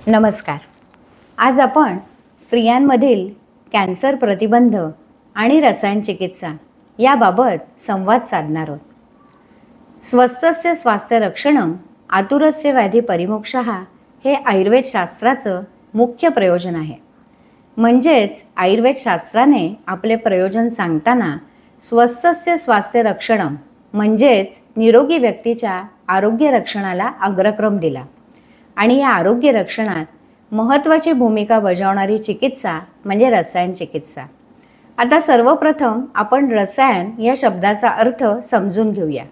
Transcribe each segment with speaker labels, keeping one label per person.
Speaker 1: नमस्कार. आज आपण स्त्रियांमधील कॅन्सर प्रतिबंध आणि रसायन चिकित्सा याबाबत संवाद साधणार आहोत. स्वस्थस्य स्वास्थ्य रक्षणम आतुरस्य व्याधी परिमोक्षः हे आयुर्वेद शास्त्राचं मुख्य प्रयोजन आहे. म्हणजेच आयुर्वेद शास्त्राने आपले प्रयोजन सांगताना स्वस्थस्य स्वास्थ्य रक्षणम म्हणजेच निरोगी व्यक्तीच्या आरोग्य रक्षणाला अग्रक्रम दिला आणि या आरोग्य रक्षणात महत्त्वाची भूमिका बजावणारी चिकित्सा म्हणजे रसायन चिकित्सा. आता सर्वप्रथम आपण रसायन या शब्दाचा अर्थ समजून घेऊया.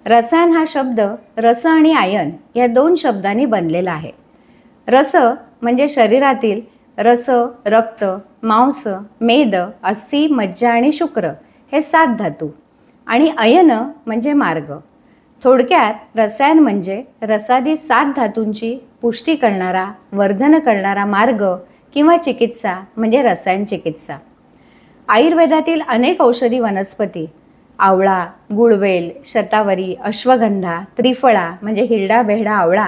Speaker 1: रसायन हा शब्द रस आणि आयन या दोन शब्दांनी बनलेला आहे. रस म्हणजे शरीरातील रस, रक्त, मांस, मेद, अस्थी, मज्जा आणि शुक्र हे 7 धातू आणि अयन म्हणजे मार्ग. थोडक्यात रसायन म्हणजे रसादी 7 धातूंची पुष्टी करणारा, वर्धन करणारा मार्ग किंवा चिकित्सा म्हणजे रसायन चिकित्सा. आयुर्वेदातील अनेक औषधी वनस्पती आवळा, गुळवेल, शतावरी, अश्वगंधा, त्रिफळा म्हणजे हिरडा, बेहडा, आवळा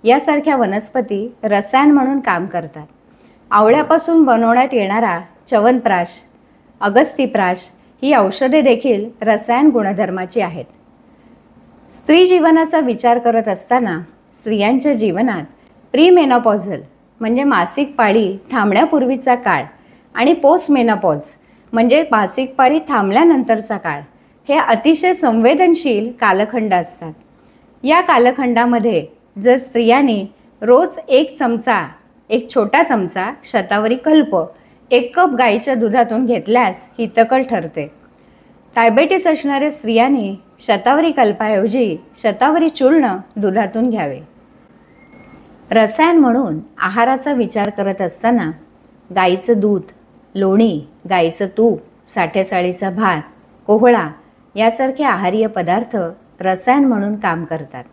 Speaker 1: यासारख्या वनस्पती रसायन म्हणून काम करतात. आवळ्यापासून बनवण्यात येणारा च्यवनप्राश, अगस्तीप्राश ही औषधे देखील रसायन गुणधर्माची आहेत. स्त्री जीवनाचा विचार करत असताना स्त्रियांच्या जीवनात प्रीमेनोपॉझल म्हणजे मासिक पाळी थांबण्यापूर्वीचा काळ आणि पोस्टमेनोपॉज म्हणजे मासिक पाळी थांबल्यानंतरचा काळ हे अतिशय संवेदनशील कालखंड असतात. या कालखंडामध्ये जर स्त्रियांनी रोज एक छोटा चमचा शतावरी कल्प 1 कप गाईच्या दुधातून घेतल्यास हितकर ठरते. डायबेटीस असणाऱ्या स्त्रियांनी शतावरी कल्पाऐवजी शतावरी चूर्ण दुधातून घ्यावे. रसायन म्हणून आहाराचा विचार करत असताना गाईचं दूध, लोणी, गाईचं तूप, साठेसाळीचा भात, कोहळा यासारखे आहारीय पदार्थ रसायन म्हणून काम करतात.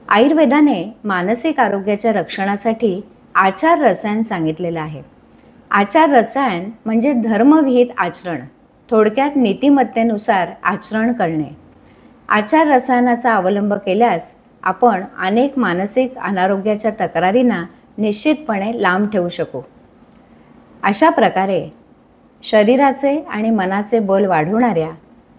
Speaker 1: आयुर्वेदाने मानसिक आरोग्याच्या रक्षणासाठी आचार रसायन सांगितलेलं आहे. आचार रसायन म्हणजे धर्मविहित आचरण, थोडक्यात नीतिमत्तेनुसार आचरण करणे. आचार रसायनाचा अवलंब केल्यास आपण अनेक मानसिक अनारोग्याच्या तक्रारींना निश्चितपणे लांब ठेवू शकू. अशा प्रकारे शरीराचे आणि मनाचे बल वाढवणाऱ्या,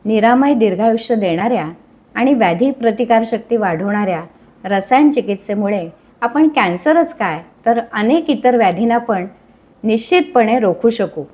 Speaker 1: निरामय दीर्घायुष्य देणाऱ्या आणि व्याधी प्रतिकारशक्ती वाढवणाऱ्या रसायन चिकित्सेमुळे आपण कॅन्सरच काय तर अनेक इतर व्याधींना पण निश्चितपणे रोखू शकू.